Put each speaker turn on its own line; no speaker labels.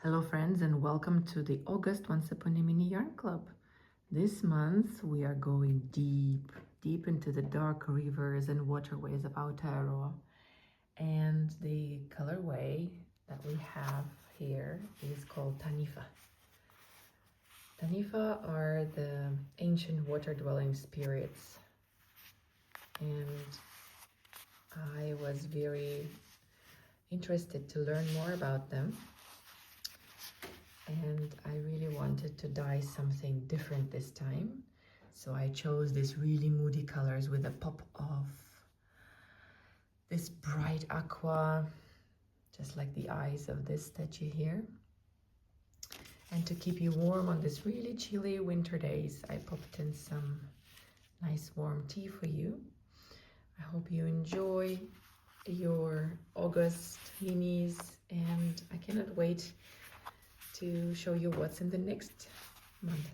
Hello friends and welcome to the August Once Upon a Mini Yarn Club. This month we are going deep into the dark rivers and waterways of Aotearoa. And the colorway that we have here is called Taniwha. Taniwha are the ancient water-dwelling spirits. And I was very interested to learn more about them. And I really wanted to dye something different this time. So I chose these really moody colors with a pop of this bright aqua, just like the eyes of this statue here. And to keep you warm on these really chilly winter days, I popped in some nice warm tea for you. I hope you enjoy your August minis, and I cannot wait to show you what's in the next month.